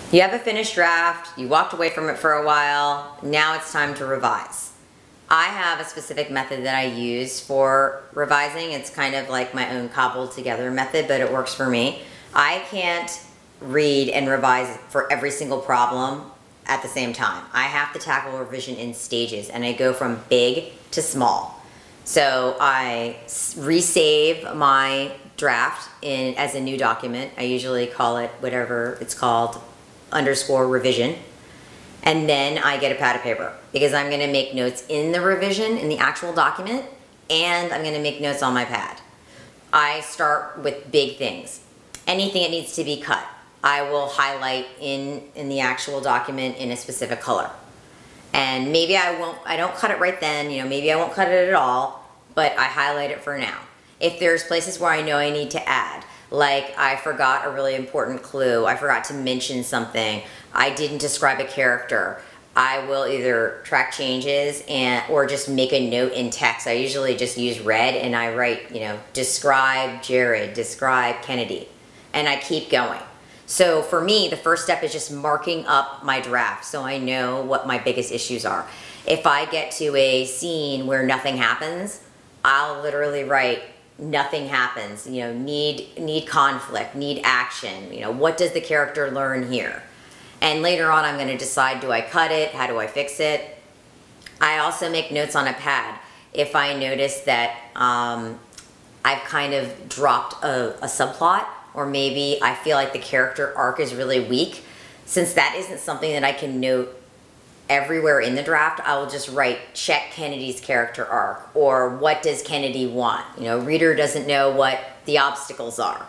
You have a finished draft, you walked away from it for a while, now it's time to revise. I have a specific method that I use for revising. It's kind of like my own cobbled together method, but it works for me. I can't read and revise for every single problem at the same time. I have to tackle revision in stages, and I go from big to small. So I resave my draft as a new document. I usually call it whatever it's called, _revision. And then I get a pad of paper because I'm going to make notes in the revision in the actual document, and I'm going to make notes on my pad. I start with big things. Anything that needs to be cut, I will highlight in the actual document in a specific color. And maybe I don't cut it right then, maybe I won't cut it at all, but I highlight it for now. If there's places where I know I need to add, like I forgot a really important clue, I forgot to mention something, I didn't describe a character, I will either track changes or just make a note in text. I usually just use red and I write, describe Jared, describe Kennedy, and I keep going. So for me, the first step is just marking up my draft so I know what my biggest issues are. If I get to a scene where nothing happens, I'll literally write nothing happens, need conflict, need action, what does the character learn here? And later on I'm going to decide, do I cut it? How do I fix it? I also make notes on a pad. If I notice that I've kind of dropped a subplot, or maybe I feel like the character arc is really weak, since that isn't something that I can note everywhere in the draft, I will just write, check Kennedy's character arc, or what does Kennedy want? Reader doesn't know what the obstacles are.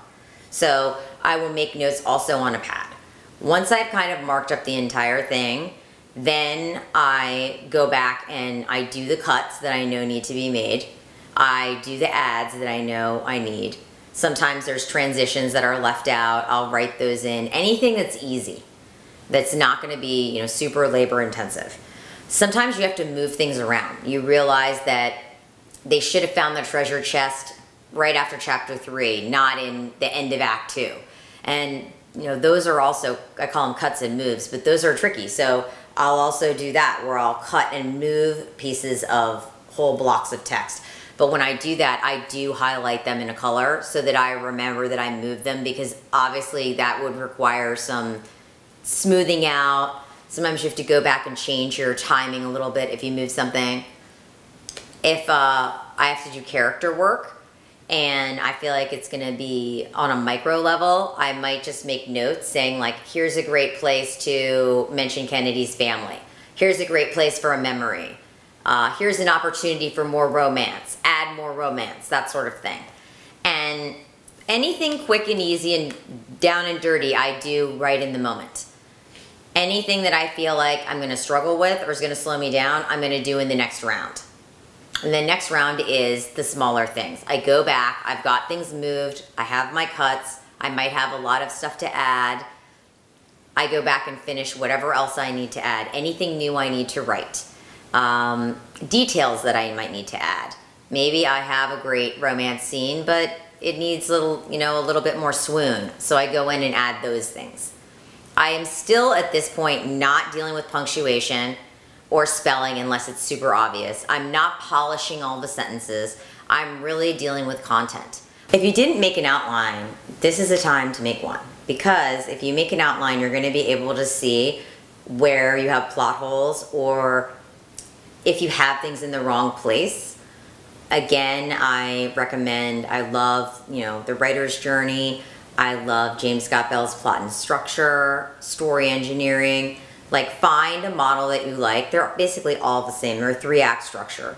So I will make notes also on a pad. Once I've kind of marked up the entire thing, then I go back and I do the cuts that I know need to be made. I do the adds that I know I need. Sometimes there's transitions that are left out. I'll write those in. Anything that's easy, that's not going to be, super labor intensive. Sometimes you have to move things around. You realize that they should have found the treasure chest right after chapter 3, not in the end of act 2. And those are also, I call them cuts and moves, but those are tricky. So I'll also do that where I'll cut and move pieces of whole blocks of text. But when I do that, I do highlight them in a color so that I remember that I moved them, because obviously that would require some smoothing out. Sometimes you have to go back and change your timing a little bit if you move something. If I have to do character work and I feel like it's gonna be on a micro level, I might just make notes saying like, here's a great place to mention Kennedy's family. Here's a great place for a memory. Here's an opportunity for more romance, add more romance, that sort of thing. And anything quick and easy and down and dirty, I do right in the moment. Anything that I feel like I'm gonna struggle with or is gonna slow me down, I'm gonna do in the next round. And the next round is the smaller things. I go back, I've got things moved, I have my cuts, I might have a lot of stuff to add. I go back and finish whatever else I need to add, anything new I need to write. Details that I might need to add. Maybe I have a great romance scene, but it needs a little bit more swoon. So I go in and add those things. I am still at this point not dealing with punctuation or spelling unless it's super obvious. I'm not polishing all the sentences. I'm really dealing with content. If you didn't make an outline, this is a time to make one. Because if you make an outline, you're gonna be able to see where you have plot holes, or if you have things in the wrong place. Again, I love, The Writer's Journey. I love James Scott Bell's Plot and Structure, Story Engineering. Like, find a model that you like. They're basically all the same. They're a 3-act structure.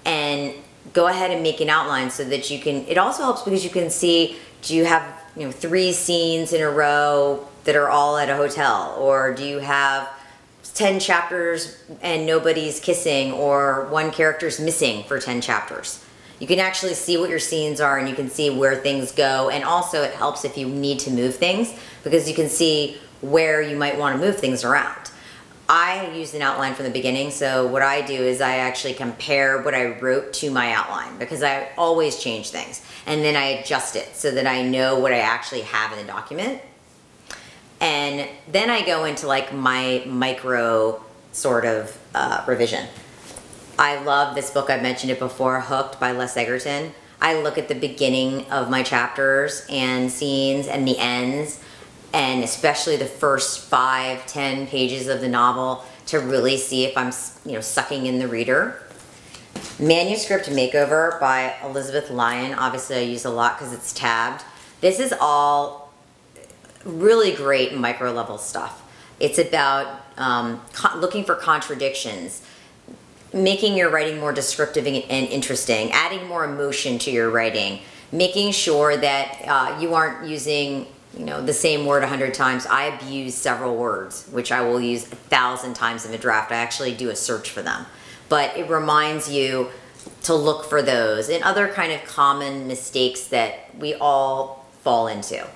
And go ahead and make an outline so that you can, it also helps because you can see, do you have 3 scenes in a row that are all at a hotel? Or do you have 10 chapters and nobody's kissing, or one character's missing for 10 chapters? You can actually see what your scenes are and you can see where things go. And also it helps if you need to move things, because you can see where you might want to move things around. I used an outline from the beginning, so what I do is I actually compare what I wrote to my outline, because I always change things. And then I adjust it so that I know what I actually have in the document. And then I go into like my micro sort of revision. I love this book, I've mentioned it before, Hooked by Les Egerton. I look at the beginning of my chapters and scenes and the ends, and especially the first 5-10 pages of the novel to really see if I'm, sucking in the reader. Manuscript Makeover by Elizabeth Lyon. Obviously I use a lot because it's tabbed. This is all really great micro level stuff. It's about looking for contradictions, making your writing more descriptive and interesting, adding more emotion to your writing, making sure that you aren't using the same word 100 times. I abuse several words, which I will use 1,000 times in a draft. I actually do a search for them. But it reminds you to look for those and other kind of common mistakes that we all fall into.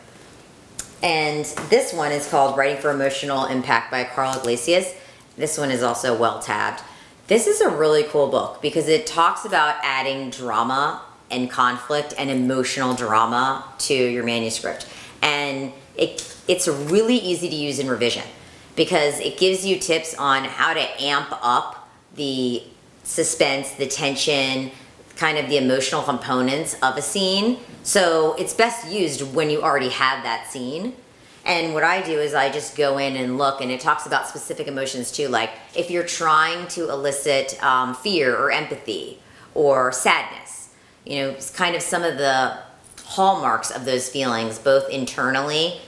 And this one is called Writing for Emotional Impact by Carl Iglesias. This one is also well tabbed. This is a really cool book because it talks about adding drama and conflict and emotional drama to your manuscript. And it's really easy to use in revision because it gives you tips on how to amp up the suspense, the tension, kind of the emotional components of a scene. So it's best used when you already have that scene. And what I do is I just go in and look, and it talks about specific emotions too, like if you're trying to elicit fear or empathy or sadness, it's kind of some of the hallmarks of those feelings, both internally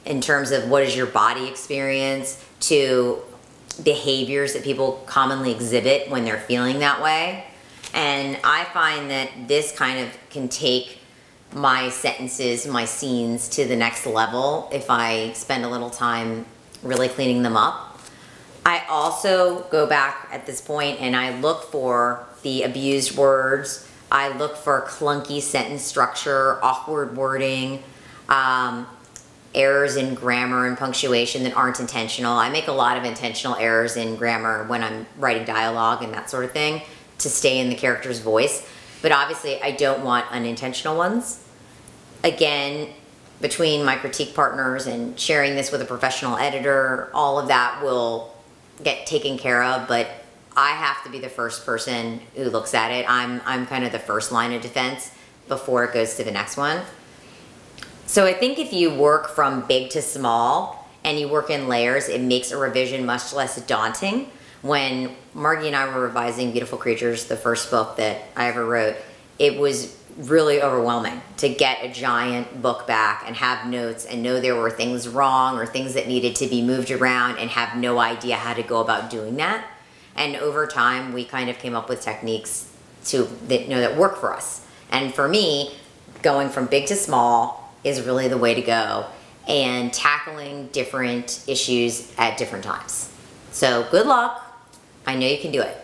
in terms of what is your body experience to behaviors that people commonly exhibit when they're feeling that way. And I find that this kind of can take my sentences, my scenes to the next level if I spend a little time really cleaning them up. I also go back at this point and I look for the abused words. I look for clunky sentence structure, awkward wording, errors in grammar and punctuation that aren't intentional. I make a lot of intentional errors in grammar when I'm writing dialogue and that sort of thing to stay in the character's voice. But obviously I don't want unintentional ones. Again, between my critique partners and sharing this with a professional editor, all of that will get taken care of, but I have to be the first person who looks at it. I'm kind of the first line of defense before it goes to the next one. So I think if you work from big to small and you work in layers, it makes a revision much less daunting. When Margie and I were revising Beautiful Creatures, the first book that I ever wrote, it was really overwhelming to get a giant book back and have notes and know there were things wrong or things that needed to be moved around and have no idea how to go about doing that. And over time, we kind of came up with techniques that work for us. And for me, going from big to small is really the way to go, and tackling different issues at different times. So good luck. I know you can do it.